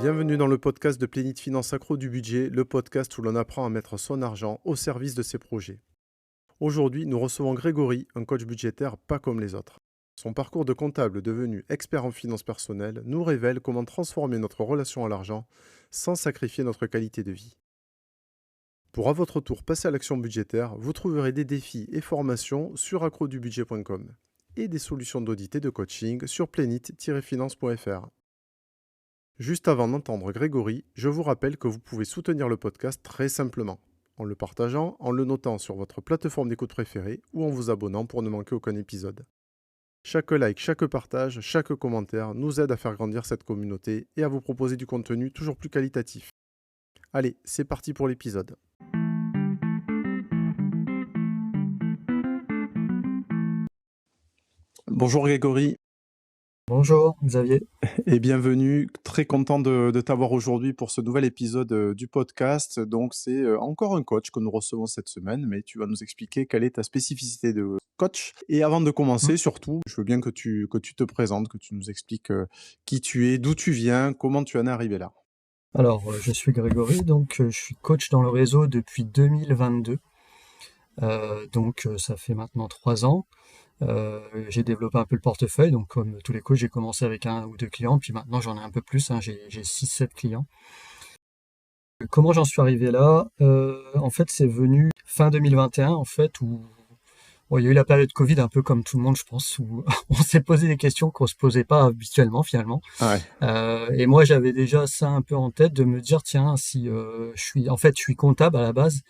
Bienvenue dans le podcast de Plénit Finance Accro du budget, le podcast où l'on apprend à mettre son argent au service de ses projets. Aujourd'hui, nous recevons Grégory, un coach budgétaire pas comme les autres. Son parcours de comptable devenu expert en finances personnelles nous révèle comment transformer notre relation à l'argent sans sacrifier notre qualité de vie. Pour à votre tour passer à l'action budgétaire, vous trouverez des défis et formations sur accrodubudget.com et des solutions d'audit et de coaching sur plénit-finance.fr. Juste avant d'entendre Grégory, je vous rappelle que vous pouvez soutenir le podcast très simplement, en le partageant, en le notant sur votre plateforme d'écoute préférée ou en vous abonnant pour ne manquer aucun épisode. Chaque like, chaque partage, chaque commentaire nous aide à faire grandir cette communauté et à vous proposer du contenu toujours plus qualitatif. Allez, c'est parti pour l'épisode. Bonjour Grégory. Bonjour Xavier. Et bienvenue, très content de t'avoir aujourd'hui pour ce nouvel épisode du podcast. Donc c'est encore un coach que nous recevons cette semaine, mais tu vas nous expliquer quelle est ta spécificité de coach. Et avant de commencer, surtout, je veux bien que tu te présentes, que tu nous expliques qui tu es, d'où tu viens, comment tu en es arrivé là. Alors, je suis Grégory, donc je suis coach dans le réseau depuis 2022. Ça fait maintenant 3 ans. J'ai développé un peu le portefeuille, donc comme tous les coachs, j'ai commencé avec 1 ou 2 clients, puis maintenant j'en ai un peu plus, j'ai 6-7 clients. Comment j'en suis arrivé là? En fait, c'est venu fin 2021, en fait, où il y a eu la période Covid, un peu comme tout le monde, je pense, où on s'est posé des questions qu'on se posait pas habituellement, finalement. Ouais. Et moi, j'avais déjà ça un peu en tête, de me dire, tiens, si je suis comptable à la base,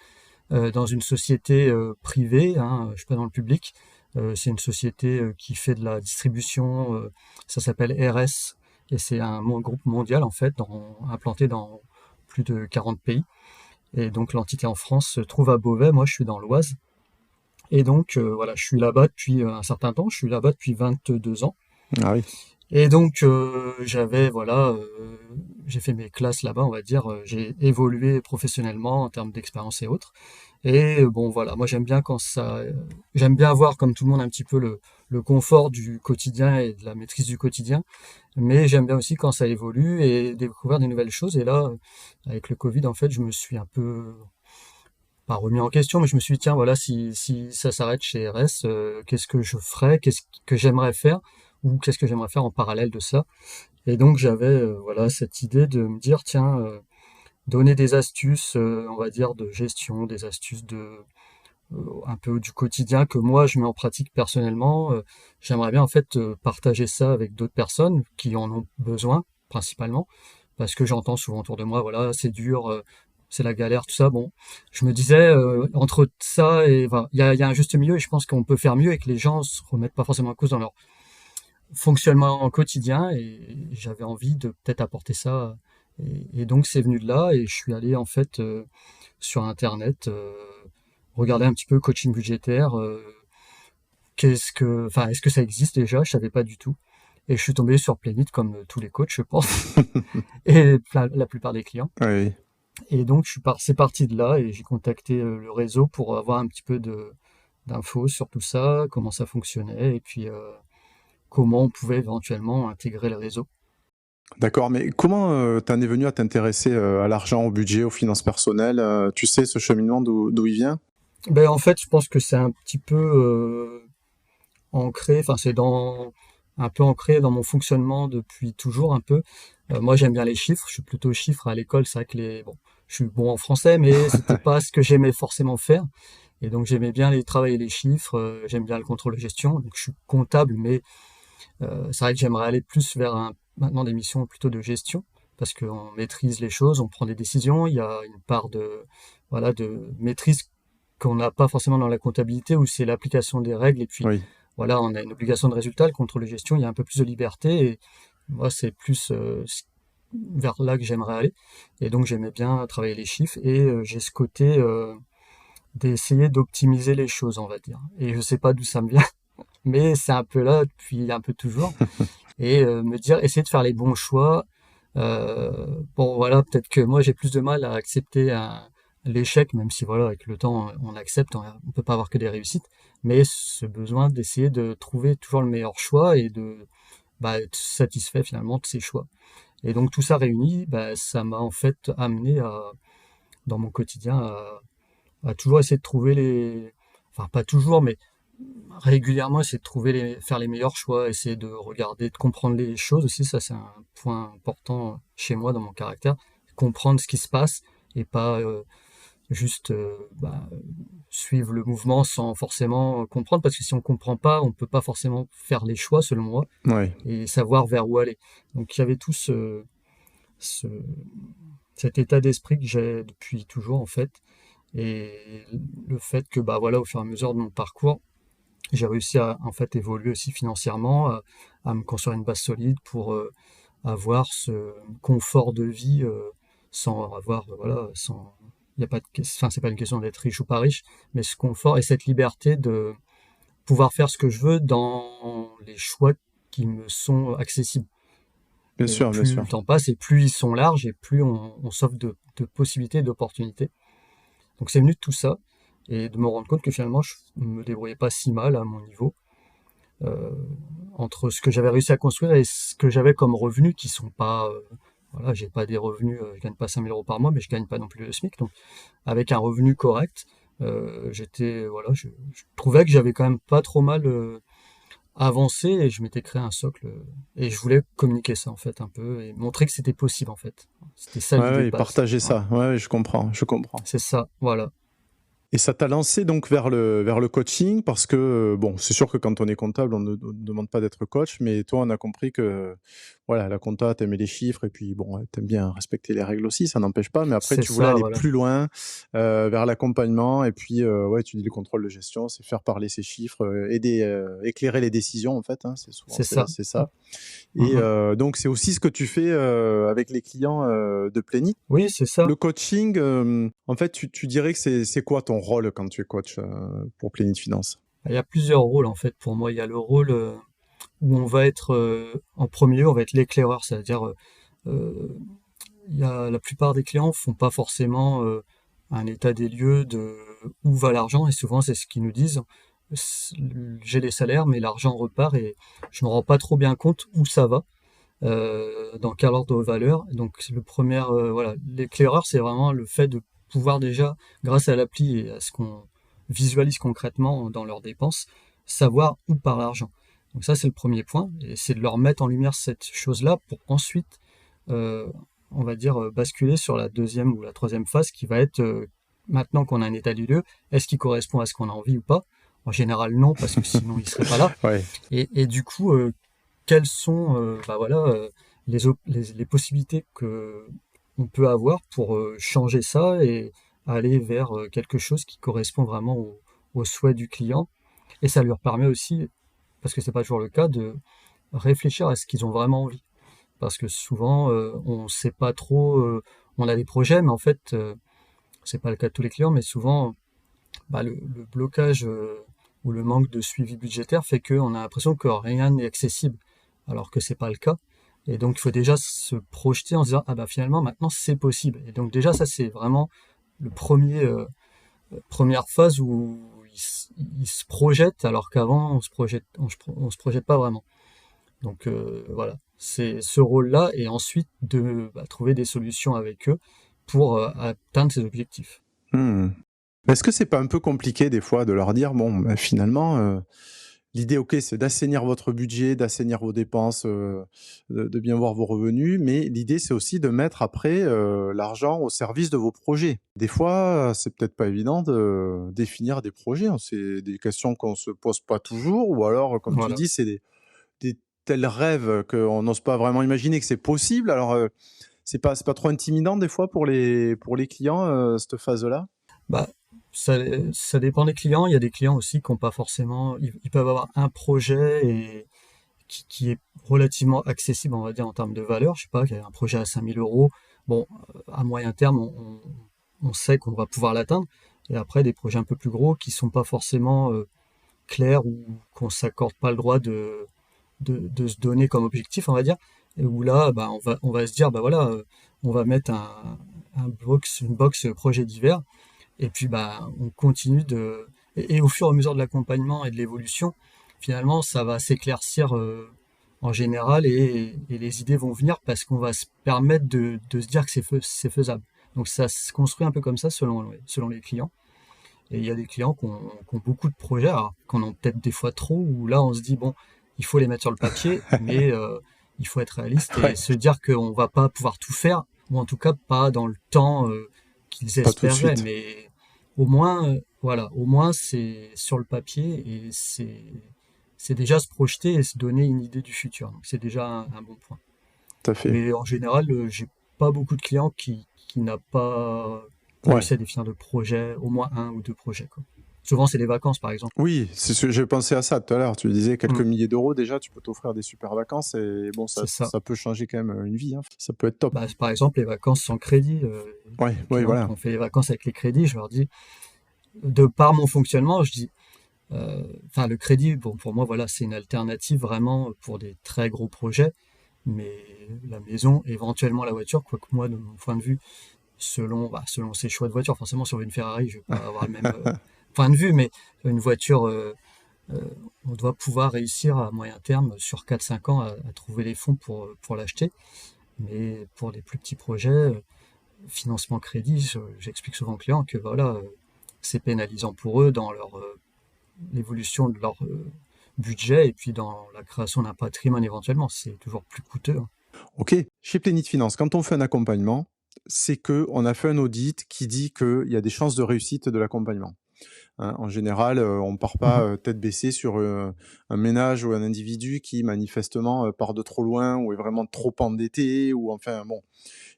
dans une société privée, je suis pas dans le public. C'est une société qui fait de la distribution, ça s'appelle RS, et c'est un groupe mondial en fait, implanté dans plus de 40 pays. Et donc l'entité en France se trouve à Beauvais, moi je suis dans l'Oise. Et donc voilà, je suis là-bas depuis un certain temps, je suis là-bas depuis 22 ans. Ah oui. Et donc j'ai fait mes classes là-bas, on va dire, j'ai évolué professionnellement en termes d'expérience et autres. Et voilà, moi j'aime bien avoir comme tout le monde un petit peu le confort du quotidien et de la maîtrise du quotidien, mais j'aime bien aussi quand ça évolue et découvrir des nouvelles choses. Et là, avec le Covid, en fait, je me suis un peu pas remis en question, mais je me suis dit, tiens, voilà, si ça s'arrête chez RS, qu'est-ce que je ferais, qu'est-ce que j'aimerais faire, ou qu'est-ce que j'aimerais faire en parallèle de ça. Et donc j'avais cette idée de me dire, tiens, donner des astuces, on va dire, de gestion, des astuces un peu du quotidien que moi je mets en pratique personnellement. J'aimerais bien en fait partager ça avec d'autres personnes qui en ont besoin, principalement, parce que j'entends souvent autour de moi, voilà, c'est dur, c'est la galère, tout ça. Bon, je me disais, entre ça et il y a un juste milieu, et je pense qu'on peut faire mieux et que les gens se remettent pas forcément en cause dans leur fonctionnement quotidien, et j'avais envie de peut-être apporter ça. Et donc c'est venu de là, et je suis allé en fait sur internet regarder un petit peu coaching budgétaire, est-ce que ça existe déjà? Je savais pas du tout, et je suis tombé sur Plénit comme tous les coachs, je pense, et la plupart des clients. Oui. Et donc c'est parti de là, et j'ai contacté le réseau pour avoir un petit peu d'infos sur tout ça, comment ça fonctionnait, et puis comment on pouvait éventuellement intégrer le réseau. D'accord, mais comment t'en es venu à t'intéresser à l'argent, au budget, aux finances personnelles tu sais ce cheminement d'où il vient? Ben en fait, je pense que c'est un petit peu ancré, un peu ancré dans mon fonctionnement depuis toujours un peu. Moi, j'aime bien les chiffres, je suis plutôt chiffres à l'école. C'est vrai que je suis bon en français, mais c'était pas ce que j'aimais forcément faire. Et donc j'aimais bien travailler les chiffres, j'aime bien le contrôle de gestion. Donc je suis comptable, mais c'est vrai que j'aimerais aller plus vers maintenant des missions plutôt de gestion, parce qu'on maîtrise les choses, on prend des décisions, il y a une part de maîtrise qu'on n'a pas forcément dans la comptabilité, où c'est l'application des règles, et puis Oui. voilà, on a une obligation de résultat. Le contrôle de gestion, il y a un peu plus de liberté, et moi c'est plus vers là que j'aimerais aller. Et donc j'aimais bien travailler les chiffres, et j'ai ce côté d'essayer d'optimiser les choses, on va dire. Et je sais pas d'où ça me vient, mais c'est un peu là depuis un peu toujours. Et me dire, essayer de faire les bons choix. Bon voilà, peut-être que moi j'ai plus de mal à accepter l'échec, même si voilà, avec le temps on accepte, on peut pas avoir que des réussites, mais ce besoin d'essayer de trouver toujours le meilleur choix, et de être satisfait finalement de ses choix. Et donc tout ça réuni, bah, ça m'a en fait amené dans mon quotidien à toujours essayer de trouver enfin pas toujours, mais régulièrement essayer de faire les meilleurs choix, essayer de regarder, de comprendre les choses aussi. Ça, c'est un point important chez moi dans mon caractère. Comprendre ce qui se passe et pas juste suivre le mouvement sans forcément comprendre, parce que si on comprend pas, on peut pas forcément faire les choix, selon moi, Ouais. et savoir vers où aller. Donc il y avait tout ce, cet état d'esprit que j'ai depuis toujours en fait, et le fait que bah voilà, au fur et à mesure de mon parcours, j'ai réussi à en fait évoluer aussi financièrement, à me construire une base solide pour avoir ce confort de vie sans avoir voilà, sans il y a pas de enfin c'est pas une question d'être riche ou pas riche, mais ce confort et cette liberté de pouvoir faire ce que je veux dans les choix qui me sont accessibles. Bien Et sûr, bien plus le sûr. temps passe et plus ils sont larges et plus on s'offre de possibilités, d'opportunités. Donc c'est venu de tout ça et de me rendre compte que finalement je me débrouillais pas si mal à mon niveau, euh, entre ce que j'avais réussi à construire et ce que j'avais comme revenus qui sont pas voilà, j'ai pas des revenus, je gagne pas 5 000 € par mois, mais je gagne pas non plus le SMIC. Donc avec un revenu correct, j'étais voilà, je trouvais que j'avais quand même pas trop mal avancé et je m'étais créé un socle, et je voulais communiquer ça en fait un peu et montrer que c'était possible en fait. C'était ça Ouais, l'idée ouais, de et base. partager Voilà. ça. Ouais, ouais, je comprends, je comprends. C'est ça, voilà. Et ça t'a lancé donc vers le coaching parce que, bon, c'est sûr que quand on est comptable, on ne demande pas d'être coach, mais toi, on a compris que, voilà, la compta, t'aimais les chiffres et puis, bon, t'aimes bien respecter les règles aussi, ça n'empêche pas, mais après, C'est tu voulais ça, aller voilà. plus loin, vers l'accompagnement et puis, ouais, tu dis le contrôle de gestion, c'est faire parler ces chiffres, aider, éclairer les décisions, en fait, hein, c'est souvent C'est ça. c'est ça. Et Mhm. donc, c'est aussi ce que tu fais, avec les clients, de Plenty. Oui, c'est ça. Le coaching, en fait, tu dirais que c'est quoi ton rôle quand tu es coach pour Plénitude Finance? Il y a plusieurs rôles en fait pour moi. Il y a le rôle où on va être en premier lieu, on va être l'éclaireur, c'est-à-dire euh, il y a, la plupart des clients font pas forcément un état des lieux de où va l'argent, et souvent c'est ce qu'ils nous disent. J'ai les salaires, mais l'argent repart et je me rends pas trop bien compte où ça va, dans quel ordre de valeur. Donc c'est le premier, voilà, l'éclaireur, c'est vraiment le fait de pouvoir déjà, grâce à l'appli et à ce qu'on visualise concrètement dans leurs dépenses, savoir où part l'argent. Donc ça c'est le premier point, et c'est de leur mettre en lumière cette chose-là pour ensuite, euh, on va dire, basculer sur la deuxième ou la troisième phase qui va être, maintenant qu'on a un état des lieux, est-ce qu'il correspond à ce qu'on a envie ou pas? En général non, parce que sinon il serait pas là. Ouais. Et du coup, quelles sont bah voilà, les possibilités que on peut avoir pour changer ça et aller vers quelque chose qui correspond vraiment aux souhaits du client. Et ça leur permet aussi, parce que c'est pas toujours le cas, de réfléchir à ce qu'ils ont vraiment envie. Parce que souvent, on sait pas trop, on a des projets, mais en fait, c'est pas le cas de tous les clients, mais souvent, bah, le blocage ou le manque de suivi budgétaire fait qu'on a l'impression que rien n'est accessible, alors que c'est pas le cas. Et donc il faut déjà se projeter en se disant ah bah finalement maintenant c'est possible. Et donc déjà ça c'est vraiment le première phase où il se projette alors qu'avant on se projette pas vraiment. Donc voilà, c'est ce rôle-là et ensuite de trouver des solutions avec eux pour atteindre ces objectifs. Hmm. Est-ce que c'est pas un peu compliqué des fois de leur dire, bon, ben, finalement, l'idée, ok, c'est d'assainir votre budget, d'assainir vos dépenses, de bien voir vos revenus, mais l'idée, c'est aussi de mettre après l'argent au service de vos projets. Des fois, c'est peut-être pas évident de définir des projets, hein. C'est des questions qu'on se pose pas toujours, ou alors, comme tu Voilà. dis, c'est des tels rêves qu'on n'ose pas vraiment imaginer que c'est possible. Alors, c'est pas trop intimidant des fois pour les clients, cette phase-là? Bah, ça, ça dépend des clients. Il y a des clients aussi qui ont pas forcément. Ils peuvent avoir un projet et qui est relativement accessible, on va dire, en termes de valeur. Je sais pas, qu'il y a un projet à 5 000 €. Bon, à moyen terme, on sait qu'on va pouvoir l'atteindre. Et après, des projets un peu plus gros qui sont pas forcément clairs ou qu'on s'accorde pas le droit de se donner comme objectif, on va dire. Et où là, bah, on va se dire, bah voilà, on va mettre une box projet divers et puis bah, on continue et au fur et à mesure de l'accompagnement et de l'évolution, finalement, ça va s'éclaircir en général, et les idées vont venir parce qu'on va se permettre de se dire que c'est faisable. Donc ça se construit un peu comme ça selon les clients. Et il y a des clients qui ont beaucoup de projets, alors qu'on en peut-être des fois trop, où là on se dit, bon, il faut les mettre sur le papier, mais il faut être réaliste et Ouais, se dire qu'on va pas pouvoir tout faire, ou en tout cas pas dans le temps qu'ils pas tout de espéraient, suite. mais au moins, voilà, au moins c'est sur le papier et c'est déjà se projeter et se donner une idée du futur. Donc c'est déjà un bon point. Tout à fait. Mais en général, j'ai pas beaucoup de clients qui n'a pas Ouais. réussi à définir de projet, au moins un ou deux projets, quoi. Souvent, c'est les vacances, par exemple. Oui, c'est ce j'ai pensé à ça tout à l'heure. Tu disais quelques Mm, milliers d'euros déjà, tu peux t'offrir des super vacances et bon, c'est ça. ça peut changer quand même une vie, hein. Ça peut être top. Bah, par exemple, les vacances sans crédit. Ouais, Les ouais, clients qui voilà. ont fait les vacances avec les crédits, je leur dis, de par mon fonctionnement, je dis, enfin, le crédit, bon, pour moi, voilà, c'est une alternative vraiment pour des très gros projets. Mais la maison, éventuellement la voiture, quoique moi, de mon point de vue, selon ses choix de voiture. Forcément, si on veut une Ferrari, je vais pas avoir le même point de vue, mais une voiture, euh, on doit pouvoir réussir à moyen terme, sur 4 5 ans, à trouver les fonds pour l'acheter. Mais pour les plus petits projets, financement crédit, j'explique souvent aux clients que voilà, c'est pénalisant pour eux dans l'évolution de leur budget et puis dans la création d'un patrimoine éventuellement. C'est toujours plus coûteux, hein. OK. Chez Plénite Finance, quand on fait un accompagnement, c'est que on a fait un audit qui dit qu'il y a des chances de réussite de l'accompagnement. Hein. En général, on part pas Mhm. tête baissée sur un ménage ou un individu qui manifestement part de trop loin ou est vraiment trop endetté ou enfin bon,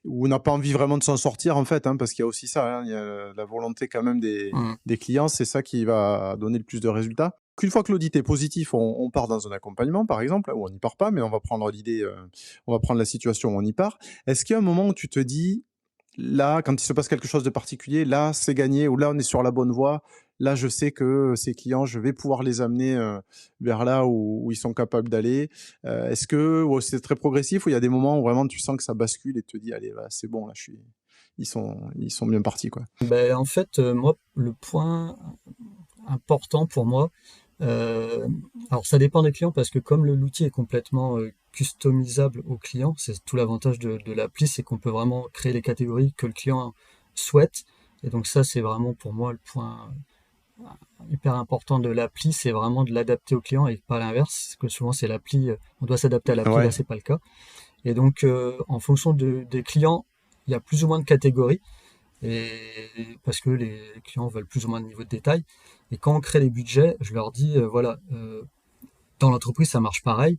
ou n'a pas envie vraiment de s'en sortir en fait, hein, parce qu'il y a aussi ça, hein, il y a la volonté quand même Mhm. des clients, c'est ça qui va donner le plus de résultats. Qu'une fois que l'audit est positif, on part dans un accompagnement par exemple, ou on n'y part pas, mais on va prendre l'idée, on va prendre la situation où on y part. Est-ce qu'il y a un moment où tu te dis, là, quand il se passe quelque chose de particulier, là, c'est gagné, ou là, on est sur la bonne voie, là, je sais que ces clients, je vais pouvoir les amener vers là où ils sont capables d'aller. Est-ce que ou c'est très progressif ou il y a des moments où vraiment tu sens que ça bascule et tu te dis, allez, là, c'est bon, là, ils sont bien partis, quoi. Ben, en fait, moi, le point important pour moi, euh, alors ça dépend des clients parce que comme l'outil est complètement customisable au client, c'est tout l'avantage de l'appli, c'est qu'on peut vraiment créer les catégories que le client souhaite. Et donc ça, c'est vraiment pour moi le point hyper important de l'appli, c'est vraiment de l'adapter au client et pas l'inverse, parce que souvent c'est l'appli, on doit s'adapter à l'appli, là Ouais, c'est pas le cas. Et donc en fonction des clients, il y a plus ou moins de catégories et parce que les clients veulent plus ou moins de niveau de détail. Et quand on crée les budgets, je leur dis, voilà, dans l'entreprise, ça marche pareil.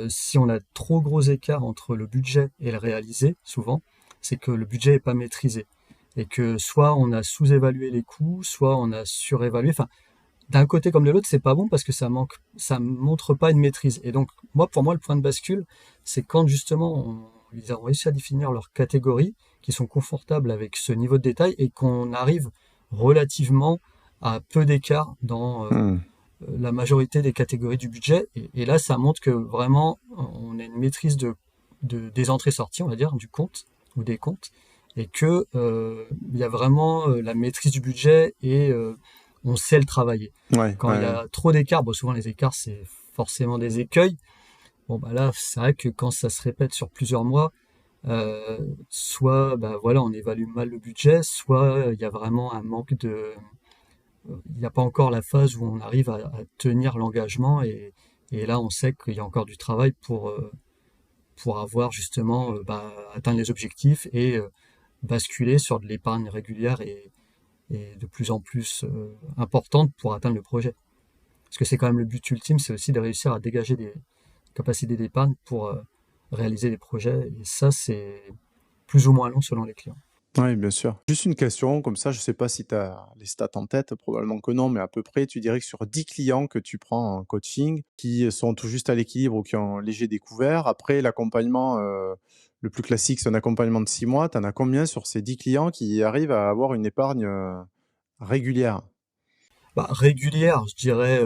Si on a trop gros écart entre le budget et le réalisé, souvent, c'est que le budget n'est pas maîtrisé. Et que soit on a sous-évalué les coûts, soit on a surévalué. Enfin, d'un côté comme de l'autre, c'est pas bon parce que ça montre pas une maîtrise. Et donc, pour moi, le point de bascule, c'est quand justement ils ont réussi à définir leurs catégories, qui sont confortables avec ce niveau de détail et qu'on arrive relativement à peu d'écart dans hmm, la majorité des catégories du budget. Et là, ça montre que vraiment, on a une maîtrise des entrées-sorties, on va dire, du compte ou des comptes, et que il y a vraiment la maîtrise du budget et on sait le travailler. ouais, Quand il y ouais, a trop d'écarts, bon, souvent les écarts, c'est forcément des écueils. Bon, bah là, c'est vrai que quand ça se répète sur plusieurs mois, soit bah, voilà, on évalue mal le budget, soit il y a vraiment un manque il n'y a pas encore la phase où on arrive à tenir l'engagement et là on sait qu'il y a encore du travail pour avoir justement bah, atteindre les objectifs et basculer sur de l'épargne régulière et de plus en plus importante pour atteindre le projet. Parce que c'est quand même le but ultime, c'est aussi de réussir à dégager des capacités d'épargne pour réaliser les projets et ça c'est plus ou moins long selon les clients. ouais, bien sûr. Juste une question, comme ça, je sais pas si tu as les stats en tête, probablement que non, mais à peu près, tu dirais que sur 10 clients que tu prends en coaching, qui sont tout juste à l'équilibre ou qui ont un léger découvert, après l'accompagnement, le plus classique, c'est un accompagnement de 6 mois, tu en as combien sur ces 10 clients qui arrivent à avoir une épargne régulière? Bah, régulière, je dirais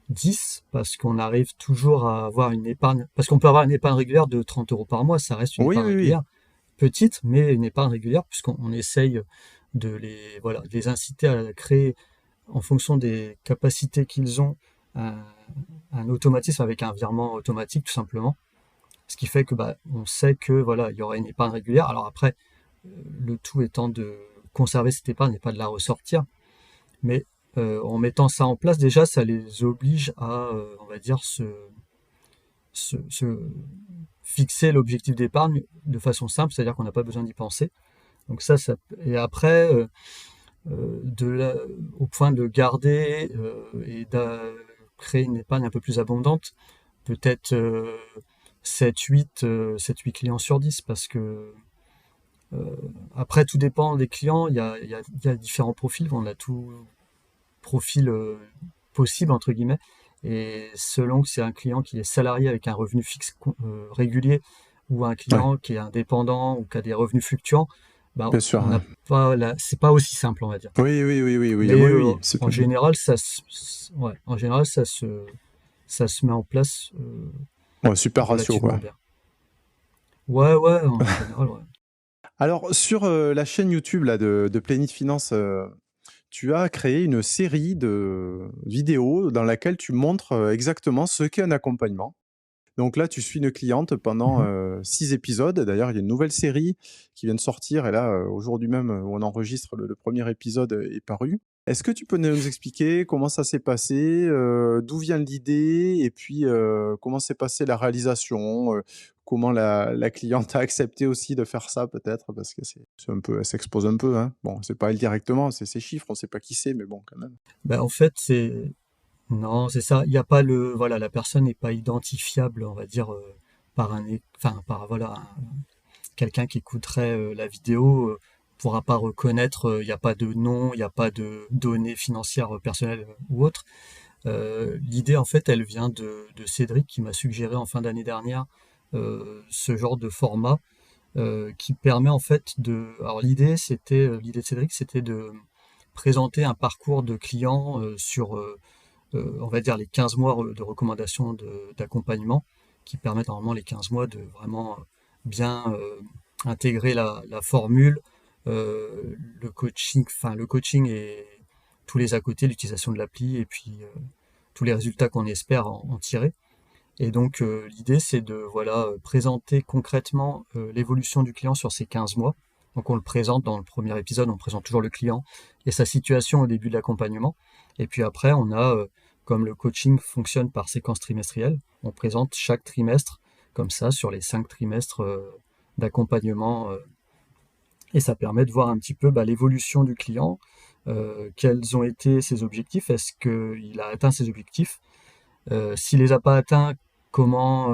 10 parce qu'on arrive toujours à avoir une épargne, parce qu'on peut avoir une épargne régulière de 30 euros par mois, ça reste une Oui, épargne oui, oui. régulière, petite, mais une épargne régulière, puisqu'on essaye voilà, de les inciter à la créer en fonction des capacités qu'ils ont un, un automatisme avec un virement automatique tout simplement. Ce qui fait que on sait que voilà, il y aura une épargne régulière. Alors après, le tout étant de conserver cette épargne et pas de la ressortir. Mais en mettant ça en place, déjà, ça les oblige à, on va dire, se fixer l'objectif d'épargne de façon simple, c'est-à-dire qu'on n'a pas besoin d'y penser. Donc et après, au point de garder et de créer une épargne un peu plus abondante, peut-être 7-8 clients sur 10, parce que après, tout dépend des clients. Il y a différents profils. On a tout profil possible, entre guillemets. Et selon que c'est un client qui est salarié avec un revenu fixe régulier, ou un Ouais, client qui est indépendant ou qui a des revenus fluctuants, bien sûr. on Ouais. n'a pas c'est pas aussi simple, on va dire. Oui, oui, oui, oui, oui, Mais oui, oui. en général, ouais, en général, ça se met en place Ouais, super ratio, relativement quoi. bien. Ouais, ouais, en général, ouais. Alors, sur la chaîne YouTube là, de Plénitude Finance, tu as créé une série de vidéos dans laquelle tu montres exactement ce qu'est un accompagnement. Donc là, tu suis une cliente pendant Mhm. 6 épisodes. D'ailleurs, il y a une nouvelle série qui vient de sortir. Et là, aujourd'hui même, où on enregistre, le premier épisode est paru. Est-ce que tu peux nous expliquer comment ça s'est passé, d'où vient l'idée, et puis comment s'est passée la réalisation, comment la cliente a accepté aussi de faire ça peut-être, parce que c'est un peu, elle s'expose un peu, hein. Bon, c'est pas elle directement, c'est ses chiffres, on sait pas qui c'est, mais bon, quand même. En fait, non, c'est ça. Il y a pas voilà, la personne n'est pas identifiable, on va dire, par voilà, quelqu'un qui écouterait la vidéo pourra pas reconnaître. Il n'y a pas de nom, il n'y a pas de données financières personnelles ou autres. L'idée, en fait, elle vient de Cédric qui m'a suggéré en fin d'année dernière ce genre de format qui permet en fait de. Alors l'idée de Cédric, c'était de présenter un parcours de client sur on va dire les 15 mois de recommandations d'accompagnement qui permettent normalement les 15 mois de vraiment bien intégrer la formule, le coaching et tous les à côté, l'utilisation de l'appli et puis tous les résultats qu'on espère en tirer. Et donc l'idée c'est de voilà présenter concrètement l'évolution du client sur ces 15 mois. Donc on le présente dans le premier épisode, on présente toujours le client et sa situation au début de l'accompagnement. Et puis après on a, comme le coaching fonctionne par séquence trimestrielle, on présente chaque trimestre comme ça sur les 5 trimestres d'accompagnement. Et ça permet de voir un petit peu l'évolution du client, quels ont été ses objectifs, est-ce qu'il a atteint ses objectifs, s'il les a pas atteints, comment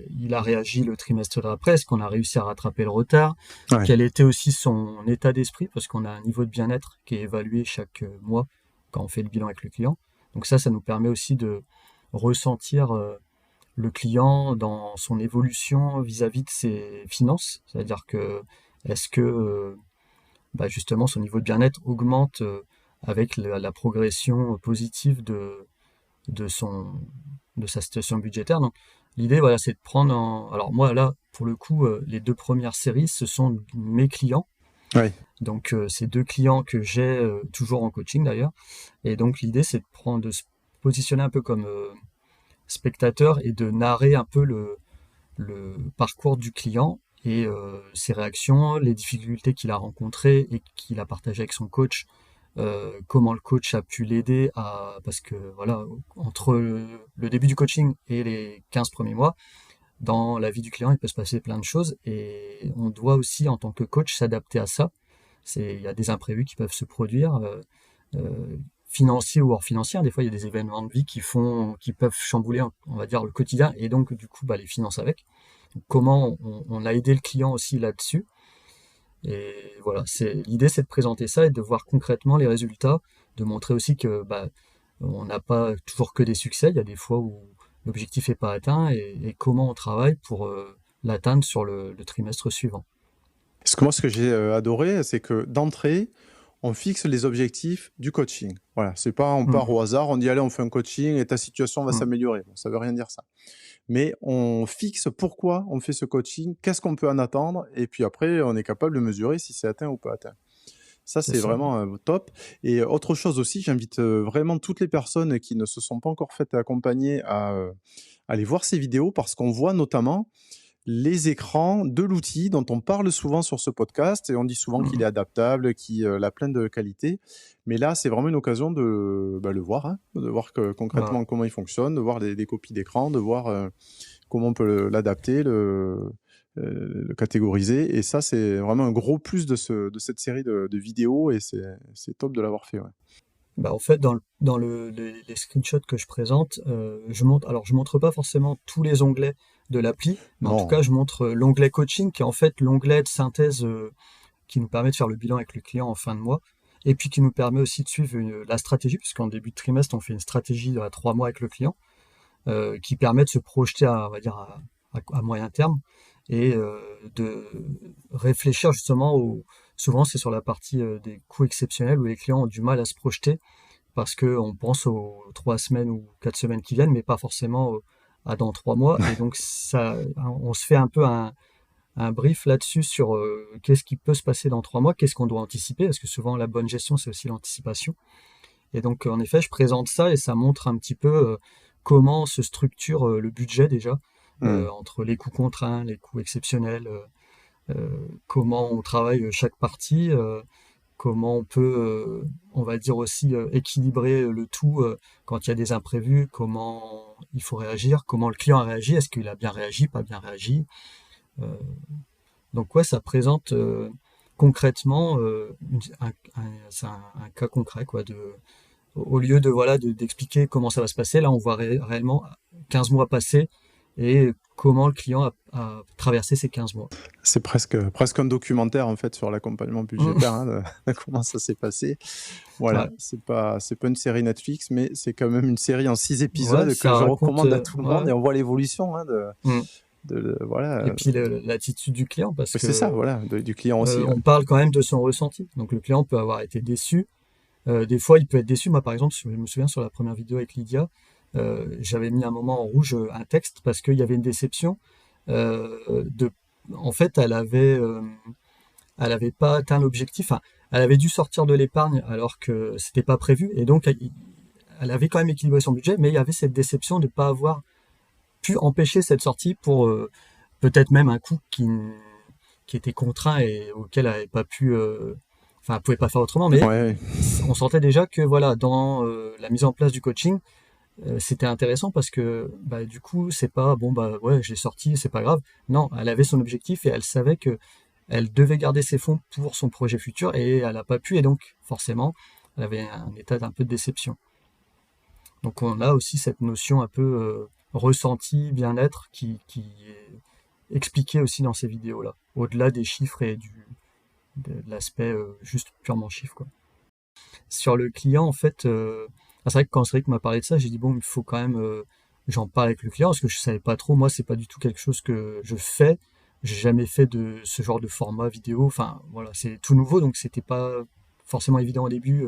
il a réagi le trimestre d'après, est-ce qu'on a réussi à rattraper le retard, Ouais. quel était aussi son état d'esprit, parce qu'on a un niveau de bien-être qui est évalué chaque mois quand on fait le bilan avec le client. Donc ça nous permet aussi de ressentir le client dans son évolution vis-à-vis de ses finances, c'est-à-dire que est-ce que justement son niveau de bien-être augmente avec la progression positive de son de sa situation budgétaire. Donc l'idée voilà c'est de prendre alors moi là pour le coup les 2 premières séries ce sont mes clients. Ouais. Donc c'est 2 clients que j'ai toujours en coaching d'ailleurs. Et donc l'idée c'est de se positionner un peu comme spectateur et de narrer un peu le parcours du client et ses réactions, les difficultés qu'il a rencontrées et qu'il a partagé avec son coach, comment le coach a pu l'aider parce que voilà, entre le début du coaching et les 15 premiers mois, dans la vie du client, il peut se passer plein de choses et on doit aussi, en tant que coach, s'adapter à ça. Il y a des imprévus qui peuvent se produire, financiers ou hors financiers. Des fois, il y a des événements de vie qui peuvent chambouler, on va dire, le quotidien et donc, du coup, les finances avec. Donc, comment on a aidé le client aussi là-dessus. Et voilà, l'idée, c'est de présenter ça et de voir concrètement les résultats, de montrer aussi que on n'a pas toujours que des succès. Il y a des fois où l'objectif n'est pas atteint et comment on travaille pour l'atteindre sur le trimestre suivant. Moi, ce que j'ai adoré, c'est que d'entrée, on fixe les objectifs du coaching. Voilà, c'est pas on part Mhm. au hasard, on dit allez, on fait un coaching et ta situation va Mhm. s'améliorer. Bon, ça veut rien dire ça. Mais on fixe pourquoi on fait ce coaching, qu'est-ce qu'on peut en attendre, et puis après, on est capable de mesurer si c'est atteint ou pas atteint. Ça, c'est c'est ça. vraiment top. Et autre chose aussi, j'invite vraiment toutes les personnes qui ne se sont pas encore faites accompagner à aller voir ces vidéos parce qu'on voit notamment les écrans de l'outil dont on parle souvent sur ce podcast et on dit souvent qu'il est Mmh. adaptable, qu'il a plein de qualités. Mais là, c'est vraiment une occasion de le voir, hein, de voir Ouais, ouais. concrètement comment il fonctionne, de voir des copies d'écran, de voir comment on peut l'adapter, le catégoriser. Et ça, c'est vraiment un gros plus de cette série de vidéos et c'est top de l'avoir fait. Ouais. Bah, en fait, les screenshots que je présente, je montre pas forcément tous les onglets de l'appli, mais en tout Non. cas, je montre l'onglet coaching, qui est en fait l'onglet de synthèse qui nous permet de faire le bilan avec le client en fin de mois, et puis qui nous permet aussi de suivre la stratégie, puisqu'en début de trimestre, on fait une stratégie à 3 mois avec le client, qui permet de se projeter on va dire, à moyen terme, et de réfléchir justement souvent c'est sur la partie des coûts exceptionnels où les clients ont du mal à se projeter parce qu'on pense aux 3 semaines ou 4 semaines qui viennent, mais pas forcément à dans 3 mois. Et donc, on se fait un peu un brief là-dessus sur qu'est-ce qui peut se passer dans 3 mois, qu'est-ce qu'on doit anticiper, parce que souvent la bonne gestion, c'est aussi l'anticipation. Et donc, en effet, je présente ça et ça montre un petit peu comment se structure le budget déjà, Hmm. entre les coûts contraints, les coûts exceptionnels, comment on travaille chaque partie, comment on peut, on va dire aussi, équilibrer le tout quand il y a des imprévus, comment il faut réagir, comment le client a réagi, est-ce qu'il a bien réagi, pas bien réagi. Euh, donc ouais, ça présente concrètement c'est un cas concret quoi. Au lieu de voilà d'expliquer comment ça va se passer, là on voit réellement 15 mois passés et comment le client a traversé ces 15 mois. C'est presque un documentaire en fait sur l'accompagnement budgétaire, hein, de comment ça s'est passé. Ouais, Voilà, c'est pas une série Netflix, mais c'est quand même une série en 6 ouais, épisodes que ça je raconte. recommande à tout le monde Ouais. et on voit l'évolution hein, Mm. voilà. Et puis l'attitude du client, parce C'est ça, que voilà, du client aussi. Ouais. on parle quand même de son ressenti. Donc le client peut avoir été déçu. Des fois, il peut être déçu. Moi, par exemple, je me souviens sur la première vidéo avec Lydia, j'avais mis un moment en rouge un texte parce qu'il y avait une déception. De, en fait, elle avait pas atteint l'objectif. Enfin, elle avait dû sortir de l'épargne alors que c'était pas prévu. Et donc, elle avait quand même équilibré son budget, mais il y avait cette déception de ne pas avoir pu empêcher cette sortie pour peut-être même un coût qui était contraint et auquel elle n'avait pas pu, enfin, elle pouvait pas faire autrement. Mais Ouais, on sentait déjà que voilà, dans la mise en place du coaching, c'était intéressant parce que bah, du coup, c'est pas bon, bah ouais, je l'ai sorti, c'est pas grave. Non, elle avait son objectif et elle savait que elle devait garder ses fonds pour son projet futur et elle n'a pas pu et donc forcément, elle avait un état d'un peu de déception. Donc on a aussi cette notion un peu ressenti, bien-être qui est expliquée aussi dans ces vidéos-là, au-delà des chiffres et de l'aspect juste purement chiffre, quoi. Sur le client, en fait, c'est vrai que quand Cédric m'a parlé de ça, j'ai dit bon, il faut quand même, j'en parle avec le client parce que je savais pas trop. Moi, c'est pas du tout quelque chose que je fais. J'ai jamais fait de ce genre de format vidéo. Enfin, voilà, c'est tout nouveau, donc c'était pas forcément évident au début.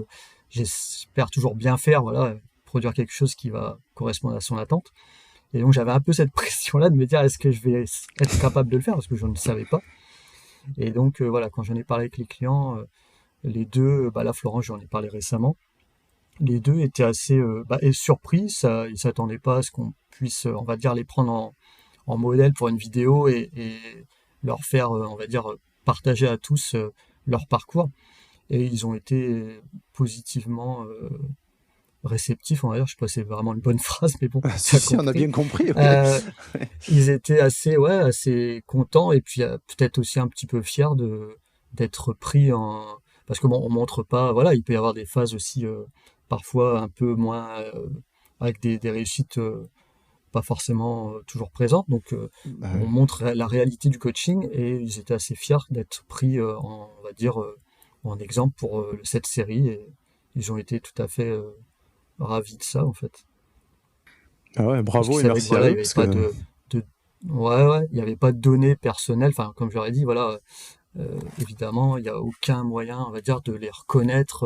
J'espère toujours bien faire, voilà, produire quelque chose qui va correspondre à son attente. Et donc j'avais un peu cette pression-là de me dire est-ce que je vais être capable de le faire parce que je ne savais pas. Et donc voilà, quand j'en ai parlé avec les clients, les deux, bah là Florent, j'en ai parlé récemment, les deux étaient assez et surpris, ça, ils s'attendaient pas à ce qu'on puisse, on va dire, les prendre en modèle pour une vidéo et leur faire, on va dire, partager à tous leur parcours. Et ils ont été positivement réceptifs, on va dire, je sais pas si c'est vraiment une bonne phrase, mais bon, si, t'as si, on a compris. bien compris. Ouais. Euh, Ils étaient assez, ouais, assez contents et puis peut-être aussi un petit peu fiers d'être pris en, parce que bon, on montre pas, voilà, il peut y avoir des phases aussi parfois un peu moins avec des réussites pas forcément toujours présentes. Donc Bah on ouais. montre la réalité du coaching et ils étaient assez fiers d'être pris on va dire, en exemple pour cette série et ils ont été tout à fait ravis de ça en fait. Ah ouais, Parce qu'ils bravo et savaient que merci à voilà, il eux n'y avait parce pas que ouais, ouais, il n'y avait pas de données personnelles. Enfin, comme j'aurais dit, voilà, évidemment, il n'y a aucun moyen, on va dire, de les reconnaître.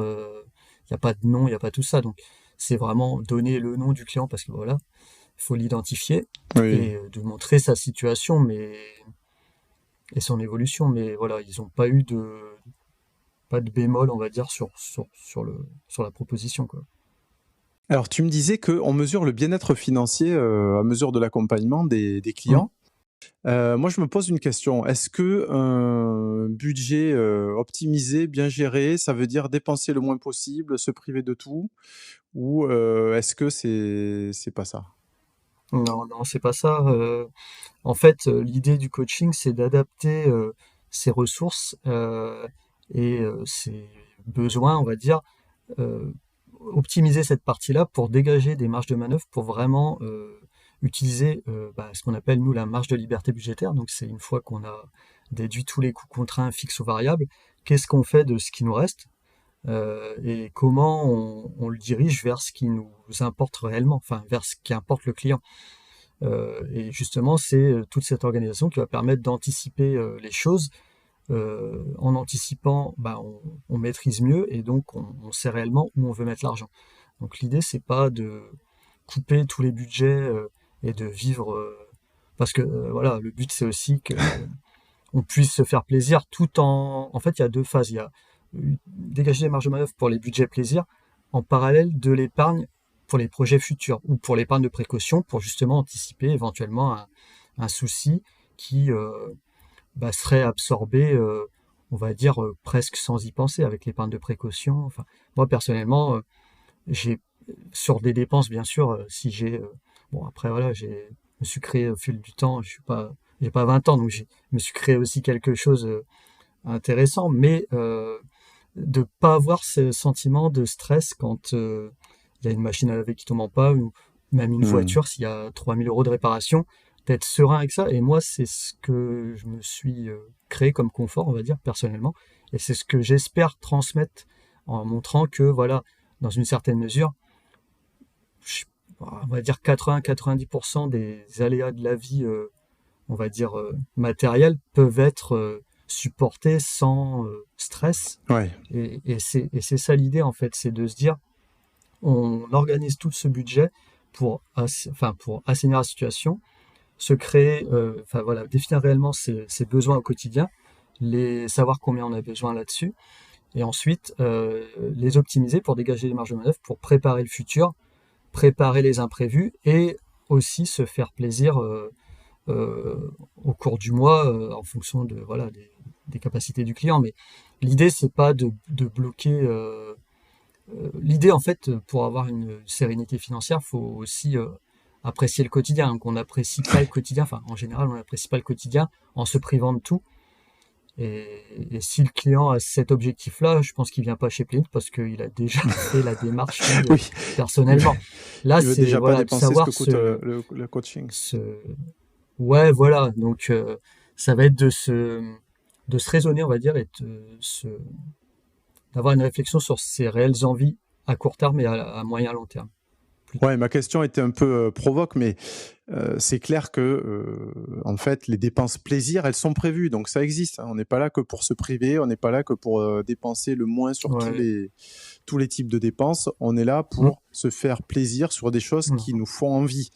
Il n'y a pas de nom, il n'y a pas tout ça. Donc, c'est vraiment donner le nom du client parce que voilà, il faut l'identifier oui. et de montrer sa situation, mais et son évolution. Mais voilà, ils n'ont pas eu pas de bémol, on va dire, sur la proposition, quoi. Alors, tu me disais qu'on mesure le bien-être financier à mesure de l'accompagnement des clients. Moi, je me pose une question. Est-ce qu'un budget optimisé, bien géré, ça veut dire dépenser le moins possible, se priver de tout? Ou est-ce que c'est pas ça? Non, non, c'est pas ça. En fait, l'idée du coaching, c'est d'adapter ses ressources et ses besoins, on va dire, euh, optimiser cette partie-là pour dégager des marges de manœuvre pour vraiment utiliser ce qu'on appelle, nous, la marge de liberté budgétaire. Donc, c'est une fois qu'on a déduit tous les coûts contraints fixes ou variables, qu'est-ce qu'on fait de ce qui nous reste et comment on le dirige vers ce qui nous importe réellement, enfin, vers ce qui importe le client. Et justement, c'est toute cette organisation qui va permettre d'anticiper les choses. En anticipant, on maîtrise mieux et donc on sait réellement où on veut mettre l'argent. Donc l'idée, c'est pas de couper tous les budgets et de vivre parce que voilà, le but c'est aussi que on puisse se faire plaisir tout en fait, il y a deux phases. Il y a dégager des marges de manœuvre pour les budgets plaisir en parallèle de l'épargne pour les projets futurs ou pour l'épargne de précaution pour justement anticiper éventuellement un souci qui serait absorbé, on va dire, presque sans y penser avec l'épargne de précaution. Enfin, moi, personnellement, j'ai sur des dépenses, bien sûr, si j'ai... bon, après, voilà, je me suis créé au fil du temps, j'ai pas 20 ans, donc je me suis créé aussi quelque chose intéressant, mais de pas avoir ce sentiment de stress quand il y a une machine à laver qui tombe en panne ou même une voiture, s'il y a 3000 euros de réparation, d'être serein avec ça. Et moi, c'est ce que je me suis créé comme confort, on va dire, personnellement. Et c'est ce que j'espère transmettre en montrant que, voilà, dans une certaine mesure, on va dire 80-90% des aléas de la vie, on va dire matériels, peuvent être supportés sans stress. Ouais. Et c'est ça l'idée, en fait, c'est de se dire, on organise tout ce budget pour assainir la situation, se créer, voilà, définir réellement ses besoins au quotidien, savoir combien on a besoin là-dessus, et ensuite les optimiser pour dégager les marges de manœuvre, pour préparer le futur, préparer les imprévus, et aussi se faire plaisir au cours du mois en fonction de voilà des capacités du client. Mais l'idée c'est pas de bloquer. L'idée en fait pour avoir une sérénité financière, faut aussi apprécier le quotidien. Donc on n'apprécie pas le quotidien. Enfin en général on n'apprécie pas le quotidien en se privant de tout. Et si le client a cet objectif-là, je pense qu'il vient pas chez Plinth parce qu'il a déjà fait la démarche Oui. personnellement. Là, Il veut c'est déjà pas voilà, de dépenser ce savoir que coûte le coaching. Ouais, voilà. Donc, ça va être de se raisonner, on va dire, et d'avoir une réflexion sur ses réelles envies à court terme et à moyen long terme. Plutôt. Ouais, ma question était un peu provoque, mais c'est clair que en fait, les dépenses plaisir, elles sont prévues, donc ça existe. Hein. On n'est pas là que pour se priver, on n'est pas là que pour dépenser le moins sur tous les types de dépenses. On est là pour se faire plaisir sur des choses qui nous font envie.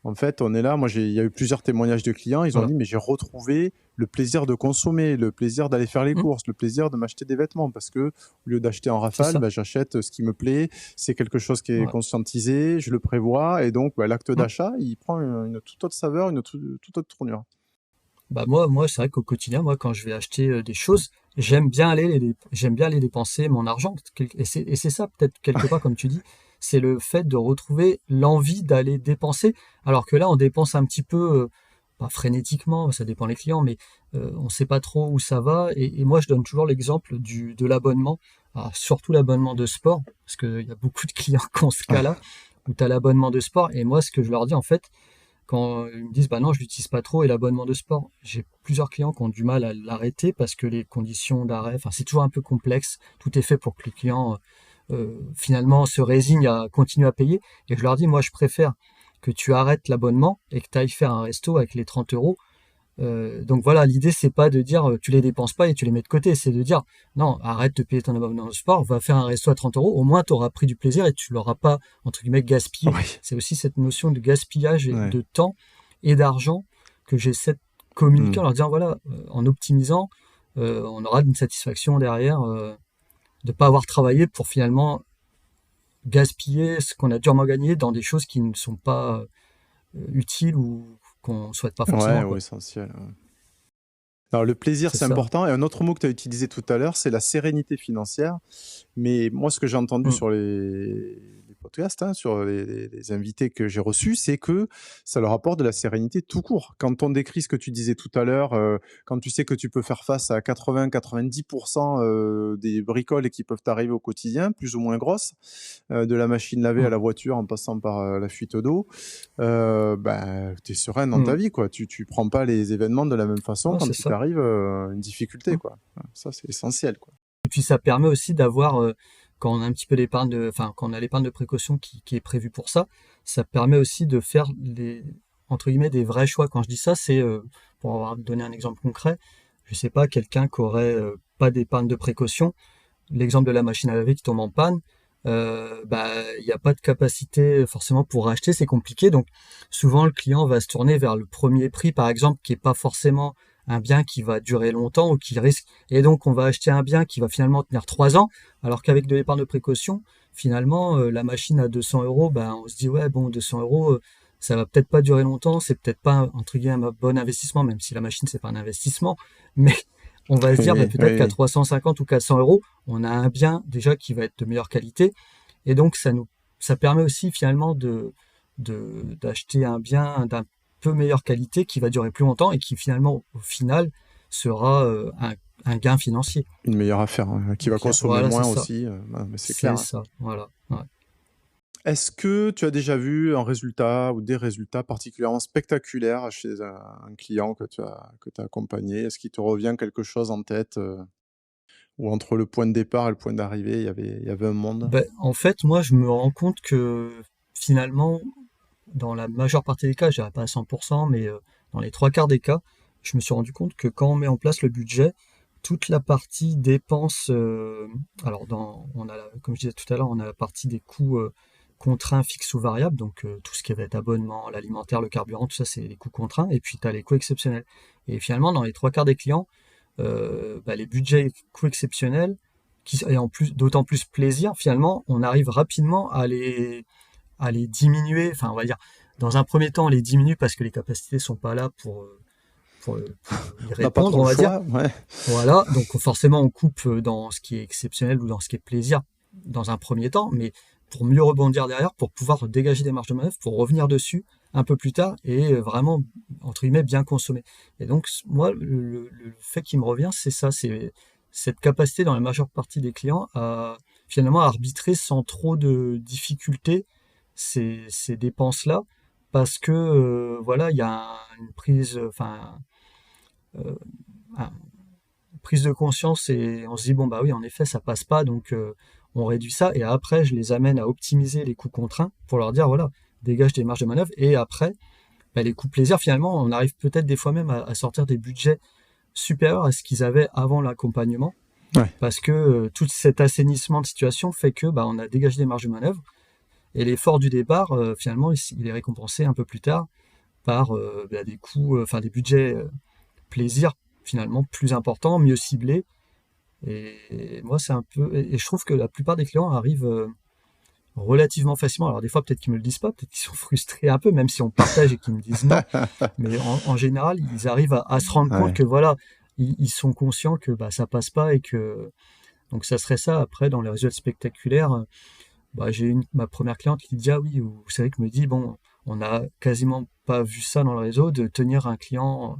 En fait, on est là. Moi, il y a eu plusieurs témoignages de clients. Ils ont dit, mais j'ai retrouvé le plaisir de consommer, le plaisir d'aller faire les courses, le plaisir de m'acheter des vêtements, parce que au lieu d'acheter en rafale, j'achète ce qui me plaît. C'est quelque chose qui est conscientisé, je le prévois, et donc l'acte d'achat, il prend une toute autre saveur, une toute autre tournure. Moi, c'est vrai qu'au quotidien, moi, quand je vais acheter des choses, j'aime bien aller dépenser mon argent. Et c'est ça, peut-être quelque part, comme tu dis, c'est le fait de retrouver l'envie d'aller dépenser. Alors que là, on dépense un petit peu, pas frénétiquement, ça dépend des clients, mais on ne sait pas trop où ça va. Et moi, je donne toujours l'exemple de l'abonnement, surtout l'abonnement de sport, parce qu'il y a beaucoup de clients qui ont ce cas-là, où tu as l'abonnement de sport. Et moi, ce que je leur dis, en fait, quand ils me disent non, je l'utilise pas trop, et l'abonnement de sport, j'ai plusieurs clients qui ont du mal à l'arrêter parce que les conditions d'arrêt, c'est toujours un peu complexe. Tout est fait pour que les clients finalement se résignent à continuer à payer. Et je leur dis, moi, je préfère que tu arrêtes l'abonnement et que tu ailles faire un resto avec les 30 euros. Donc voilà, l'idée, c'est pas de dire tu les dépenses pas et tu les mets de côté, c'est de dire non, arrête de payer ton abonnement de sport, va faire un resto à 30 euros, au moins tu auras pris du plaisir et tu l'auras pas, entre guillemets, gaspillé. C'est aussi cette notion de gaspillage de temps et d'argent que j'essaie de communiquer en leur disant voilà, en optimisant, on aura une satisfaction derrière de pas avoir travaillé pour finalement gaspiller ce qu'on a durement gagné dans des choses qui ne sont pas utiles ou qu'on souhaite pas Ouais, forcément, ou quoi. essentiel. Ouais. Alors, le plaisir, C'est c'est ça. important. Et un autre mot que tu as utilisé tout à l'heure, c'est la sérénité financière. Mais moi, ce que j'ai entendu Mm. sur les podcasts, hein, sur les invités que j'ai reçus, c'est que ça leur apporte de la sérénité tout court. Quand on décrit ce que tu disais tout à l'heure, quand tu sais que tu peux faire face à 80-90% des bricoles qui peuvent t'arriver au quotidien, plus ou moins grosses, de la machine lavée à Mm. la voiture en passant par la fuite d'eau, bah, tu es serein dans ta Mm. vie, quoi. Tu prends pas les événements de la même façon Ouais, c'est quand il ça. t'arrive une difficulté, Mm. quoi. Ça, c'est essentiel, quoi. Et puis ça permet aussi d'avoir, quand on a un petit peu d'épargne enfin quand on a l'épargne de précaution qui est prévue pour ça, ça permet aussi de faire les entre guillemets des vrais choix. Quand je dis ça, c'est pour avoir donné un exemple concret, je sais pas, quelqu'un qui aurait pas d'épargne de précaution, l'exemple de la machine à laver qui tombe en panne, bah il n'y a pas de capacité forcément pour racheter, c'est compliqué. Donc souvent le client va se tourner vers le premier prix, par exemple, qui est pas forcément un bien qui va durer longtemps ou qui risque. Et donc on va acheter un bien qui va finalement tenir 3 ans, alors qu'avec de l'épargne de précaution, finalement la machine à 200 euros, bah, on se dit ouais bon 200 euros. Ça va peut-être pas durer longtemps, c'est peut-être pas entre guillemets un bon investissement, même si la machine c'est pas un investissement, mais on va se dire bah, Oui, peut-être oui, qu'à oui. 350 ou 400 euros, on a un bien déjà qui va être de meilleure qualité. Et donc, ça permet aussi finalement d'acheter un bien d'un peu meilleure qualité qui va durer plus longtemps et qui finalement, au final, sera un gain financier. Une meilleure affaire, hein, qui va Donc, consommer voilà, c'est moins ça. aussi. Mais c'est C'est clair, hein. ça. Voilà. Ouais. Est-ce que tu as déjà vu un résultat ou des résultats particulièrement spectaculaires chez un client que tu as accompagné? Est-ce qu'il te revient quelque chose en tête, où entre le point de départ et le point d'arrivée, il y avait un monde? Ben, en fait, moi, je me rends compte que finalement, dans la majeure partie des cas, je dirais pas à 100%, mais dans les trois quarts des cas, je me suis rendu compte que quand on met en place le budget, toute la partie dépenses, alors comme je disais tout à l'heure, on a la partie des coûts contraints fixes ou variables, donc tout ce qui va être abonnement, l'alimentaire, le carburant, tout ça c'est les coûts contraints, et puis tu as les coûts exceptionnels. Et finalement, dans les trois quarts des clients, bah, les budgets coûts exceptionnels, et en plus, d'autant plus plaisir, finalement, on arrive rapidement à les diminuer. Enfin, on va dire, dans un premier temps, on les diminue parce que les capacités sont pas là pour y On n'a pas répondre, trop on le va dire. choix, ouais. Voilà, donc forcément, on coupe dans ce qui est exceptionnel ou dans ce qui est plaisir dans un premier temps, mais pour mieux rebondir derrière, pour pouvoir dégager des marges de manœuvre, pour revenir dessus un peu plus tard et vraiment, entre guillemets, bien consommer. Et donc, moi, le fait qui me revient, c'est ça, c'est cette capacité dans la majeure partie des clients à finalement arbitrer sans trop de difficultés ces dépenses-là, parce que voilà, il y a une prise, enfin, euh, un- prise de conscience et on se dit bon bah oui en effet ça passe pas donc on réduit ça et après je les amène à optimiser les coûts contraints pour leur dire voilà dégage des marges de manœuvre et après bah, les coûts plaisir finalement on arrive peut-être des fois même à sortir des budgets supérieurs à ce qu'ils avaient avant l'accompagnement Ouais. parce que tout cet assainissement de situation fait que bah, on a dégagé des marges de manœuvre et l'effort du départ finalement il est récompensé un peu plus tard par bah, des coûts enfin des budgets plaisir finalement plus importants mieux ciblés et moi, c'est un peu. Et je trouve que la plupart des clients arrivent relativement facilement. Alors, des fois, peut-être qu'ils me le disent pas, peut-être qu'ils sont frustrés un peu, même si on partage et qu'ils me disent non. Mais en général, ils arrivent à se rendre compte Ouais. que voilà, ils sont conscients que bah, ça passe pas et que. Donc, ça serait ça. Après, dans les résultats spectaculaires, bah, j'ai eu ma première cliente, Lydia, oui, où c'est vrai que me dit bon, on n'a quasiment pas vu ça dans le réseau, de tenir un client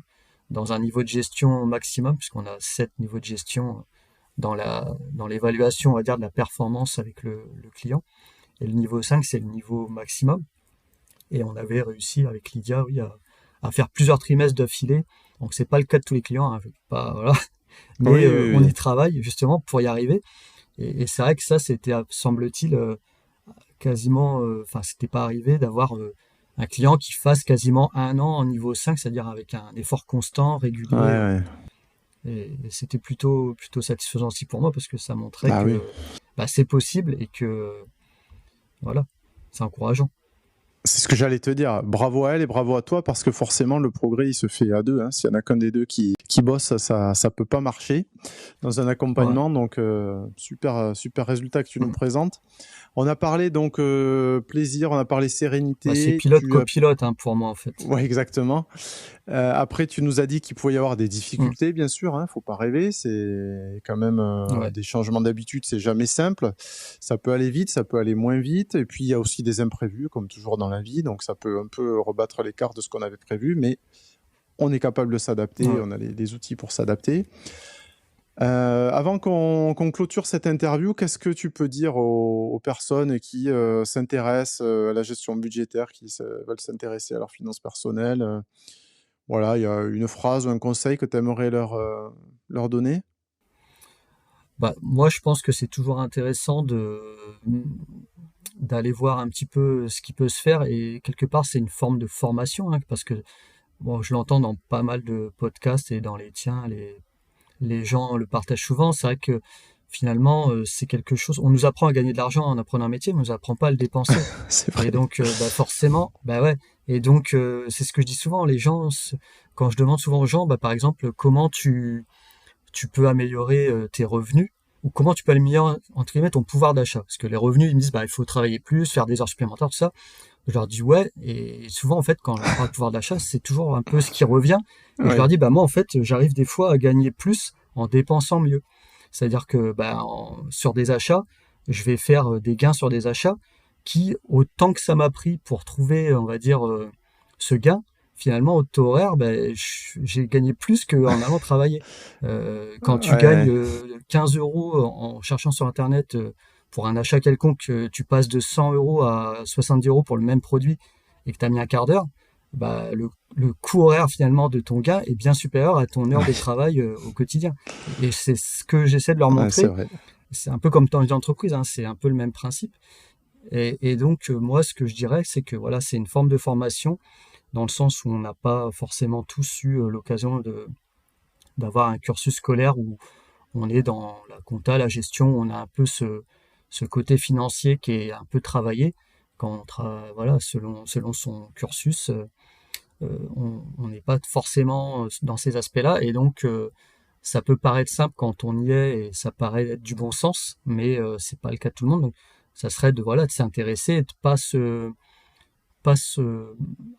dans un niveau de gestion maximum, puisqu'on a 7 niveaux de gestion dans l'évaluation, on va dire, de la performance avec le client. Et le niveau 5, c'est le niveau maximum. Et on avait réussi avec Lydia, oui, à faire plusieurs trimestres d'affilée. Donc c'est pas le cas de tous les clients, hein, pas, voilà. Mais Oui, oui, on oui. y travaille justement pour y arriver. Et c'est vrai que ça, c'était, semble-t-il, quasiment, enfin, c'était pas arrivé d'avoir un client qui fasse quasiment un an en niveau 5, c'est-à-dire avec un effort constant, Ouais, régulier. ouais. Et c'était plutôt satisfaisant aussi pour moi parce que ça montrait Bah oui. que bah, c'est possible et que voilà, c'est encourageant. C'est ce que j'allais te dire. Bravo à elle et bravo à toi parce que forcément le progrès il se fait à deux. Hein. S'il y en a qu'un des deux qui bosse, ça peut pas marcher dans un Ouais. accompagnement. Donc super résultat que tu nous présentes. On a parlé donc plaisir, on a parlé Bah, c'est sérénité. pilote-copilote hein, pour moi en fait. Ouais, exactement. Après, tu nous as dit qu'il pouvait y avoir des Mm. difficultés, bien sûr. Hein, faut pas rêver. C'est quand même Ouais. des changements d'habitude. C'est jamais simple. Ça peut aller vite, ça peut aller moins vite. Et puis il y a aussi des imprévus, comme toujours dans la vie. Donc ça peut un peu rebattre les cartes de ce qu'on avait prévu, mais on est capable de s'adapter. Ouais. On a les outils pour s'adapter. Avant qu'on clôture cette interview, qu'est-ce que tu peux dire aux personnes qui s'intéressent à la gestion budgétaire, qui veulent s'intéresser à leurs finances personnelles voilà, il y a une phrase ou un conseil que tu aimerais leur donner? Bah, moi, je pense que c'est toujours intéressant d'aller voir un petit peu ce qui peut se faire et quelque part, c'est une forme de formation hein, parce que bon, je l'entends dans pas mal de podcasts et dans les tiens, les gens le partagent souvent. C'est vrai que finalement, c'est quelque chose. On nous apprend à gagner de l'argent en apprenant un métier, mais on nous apprend pas à le dépenser. C'est Et vrai. donc, bah forcément, bah ouais. Et donc, c'est ce que je dis souvent. Les gens, quand je demande souvent aux gens, bah par exemple, comment tu peux améliorer tes revenus ou comment tu peux améliorer entre guillemets ton pouvoir d'achat. Parce que les revenus, ils me disent, bah il faut travailler plus, faire des heures supplémentaires, tout ça. Je leur dis ouais, et souvent en fait quand on parle de pouvoir d'achat, c'est toujours un peu ce qui revient. Et je leur Oui. dis bah moi en fait j'arrive des fois à gagner plus en dépensant mieux. C'est-à-dire que bah, sur des achats, je vais faire des gains sur des achats qui, autant que ça m'a pris pour trouver, on va dire, ce gain, finalement au taux horaire, bah, j'ai gagné plus qu'en allant travailler. Quand tu gagnes Ouais. 15 euros en cherchant sur Internet pour un achat quelconque, tu passes de 100 euros à 70 euros pour le même produit et que tu as mis un quart d'heure, bah, le coût horaire finalement de ton gain est bien supérieur à ton heure de Ouais. travail au quotidien. Et c'est ce que j'essaie de leur Ouais, c'est montrer. vrai. C'est un peu comme dans les entreprises, hein, c'est un peu le même principe. Et donc, moi, ce que je dirais, c'est que voilà, c'est une forme de formation dans le sens où on n'a pas forcément tous eu l'occasion d'avoir un cursus scolaire où on est dans la compta, la gestion, on a un peu ce côté financier qui est un peu travaillé quand voilà, selon son cursus, on n'est pas forcément dans ces aspects-là. Et donc, ça peut paraître simple quand on y est et ça paraît être du bon sens, mais c'est pas le cas de tout le monde. Donc, ça serait de voilà de s'intéresser et de pas se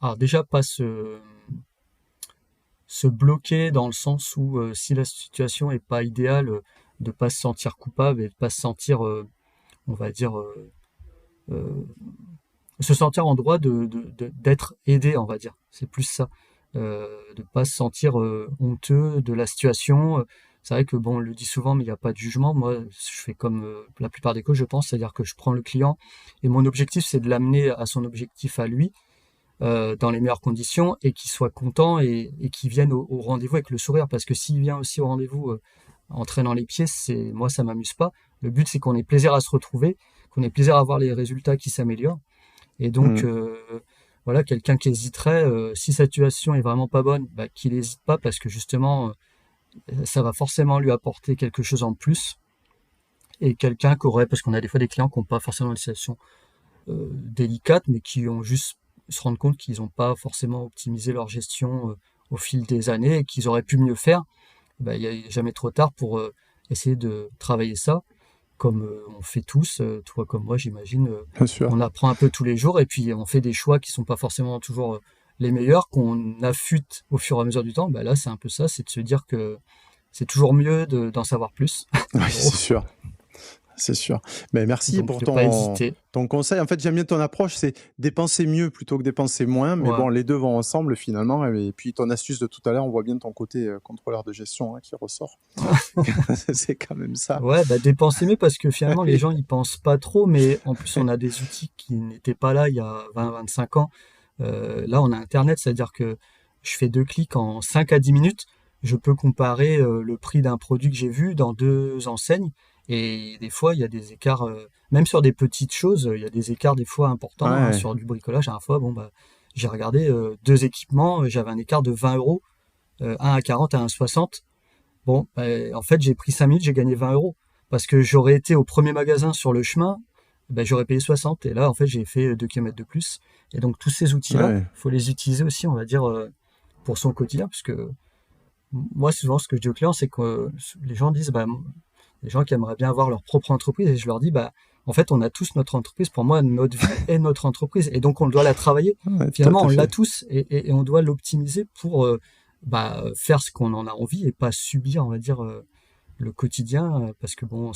alors déjà pas se bloquer dans le sens où si la situation est pas idéale, de pas se sentir coupable et de pas se sentir, on va dire, euh, se sentir en droit d'être aidé, on va dire. C'est plus ça. De pas se sentir honteux de la situation. C'est vrai que bon, on le dit souvent, mais il n'y a pas de jugement. Moi, je fais comme la plupart des coachs, je pense, c'est-à-dire que je prends le client et mon objectif, c'est de l'amener à son objectif à lui dans les meilleures conditions et qu'il soit content et qu'il vienne au rendez-vous avec le sourire. Parce que s'il vient aussi au rendez-vous en traînant les pieds, moi, ça m'amuse pas. Le but, c'est qu'on ait plaisir à se retrouver, qu'on ait plaisir à voir les résultats qui s'améliorent. Et donc, Mm. voilà, quelqu'un qui hésiterait, si sa situation est vraiment pas bonne, bah, qu'il n'hésite pas parce que justement, ça va forcément lui apporter quelque chose en plus. Et quelqu'un qui aurait, parce qu'on a des fois des clients qui n'ont pas forcément une situation délicates, mais qui ont juste se rendre compte qu'ils n'ont pas forcément optimisé leur gestion au fil des années et qu'ils auraient pu mieux faire, ben, il n'y a jamais trop tard pour essayer de travailler ça, comme on fait tous, toi comme moi j'imagine, Bien sûr. on apprend un peu tous les jours et puis on fait des choix qui ne sont pas forcément toujours les meilleurs, qu'on affûte au fur et à mesure du temps. Ben là c'est un peu ça, c'est de se dire que c'est toujours mieux d'en savoir plus, Oui, en gros. c'est sûr. C'est sûr. Mais merci Donc pour ne pas hésiter. ton conseil. En fait, j'aime bien ton approche, c'est dépenser mieux plutôt que dépenser moins. Mais Ouais. bon, les deux vont ensemble finalement. Et puis ton astuce de tout à l'heure, on voit bien ton côté contrôleur de gestion hein, qui ressort. C'est quand même ça. Ouais, bah dépenser mieux parce que finalement les Oui. gens ils pensent pas trop, mais en plus on a des outils qui n'étaient pas là il y a 20-25 ans. Là on a Internet, c'est-à-dire que je fais 2 clics en 5 à 10 minutes, je peux comparer le prix d'un produit que j'ai vu dans 2 enseignes et des fois il y a des écarts, même sur des petites choses, il y a des écarts des fois importants hein, Ouais. sur du bricolage. La dernière fois, bon bah j'ai regardé 2 équipements, j'avais un écart de 20 euros, un à 40 à un à 60. Bon, en fait, j'ai pris 5 minutes, j'ai gagné 20 euros. Parce que j'aurais été au premier magasin sur le chemin, ben, j'aurais payé 60 et là, en fait, j'ai fait 2 kilomètres de plus. Et donc, tous ces outils-là, Ouais. il faut les utiliser aussi, on va dire, pour son quotidien, parce que moi, souvent, ce que je dis aux clients, c'est que les gens disent, bah, les gens qui aimeraient bien avoir leur propre entreprise, et je leur dis, bah, en fait, on a tous notre entreprise. Pour moi, notre vie est notre entreprise, et donc on doit la travailler. Ouais, tout Finalement, à on l'a fait. tous, et on doit l'optimiser pour bah, faire ce qu'on en a envie et pas subir, on va dire, le quotidien, parce que bon,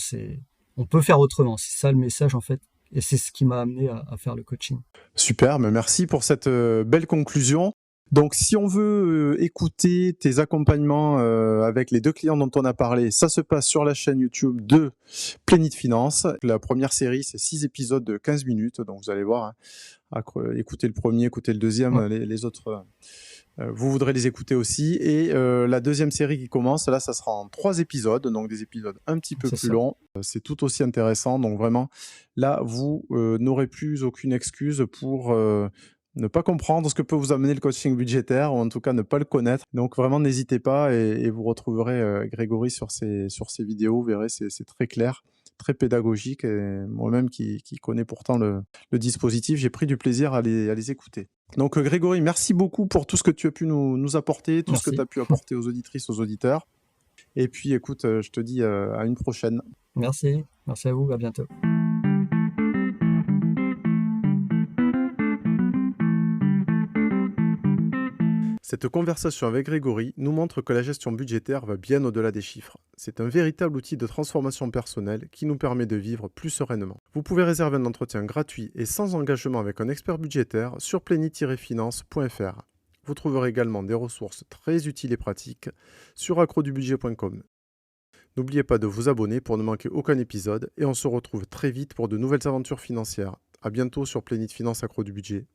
on peut faire autrement. C'est ça le message, en fait, et c'est ce qui m'a amené à faire le coaching. Super, mais merci pour cette belle conclusion. Donc, si on veut écouter tes accompagnements avec les 2 clients dont on a parlé, ça se passe sur la chaîne YouTube de Plénite Finance. La première série, c'est 6 épisodes de 15 minutes. Donc, vous allez voir, écoutez le premier, écoutez le deuxième, Ouais, les autres, vous voudrez les écouter aussi. Et la deuxième série qui commence, là, ça sera en 3 épisodes, donc des épisodes un petit peu c'est plus ça. longs. C'est tout aussi intéressant. Donc, vraiment, là, vous n'aurez plus aucune excuse pour ne pas comprendre ce que peut vous amener le coaching budgétaire, ou en tout cas ne pas le connaître. Donc vraiment, n'hésitez pas et vous retrouverez Grégory sur ces vidéos. Vous verrez, c'est très clair, très pédagogique. Et moi-même qui connais pourtant le dispositif, j'ai pris du plaisir à les écouter. Donc Grégory, merci beaucoup pour tout ce que tu as pu nous apporter, tout ce que tu Merci. as pu apporter aux auditrices, aux auditeurs. Et puis écoute, je te dis à une prochaine. Merci. Merci à vous. À bientôt. Cette conversation avec Grégory nous montre que la gestion budgétaire va bien au-delà des chiffres. C'est un véritable outil de transformation personnelle qui nous permet de vivre plus sereinement. Vous pouvez réserver un entretien gratuit et sans engagement avec un expert budgétaire sur plenit-finance.fr. Vous trouverez également des ressources très utiles et pratiques sur accrodubudget.com. N'oubliez pas de vous abonner pour ne manquer aucun épisode et on se retrouve très vite pour de nouvelles aventures financières. À bientôt sur Plénite Finance Accro du Budget.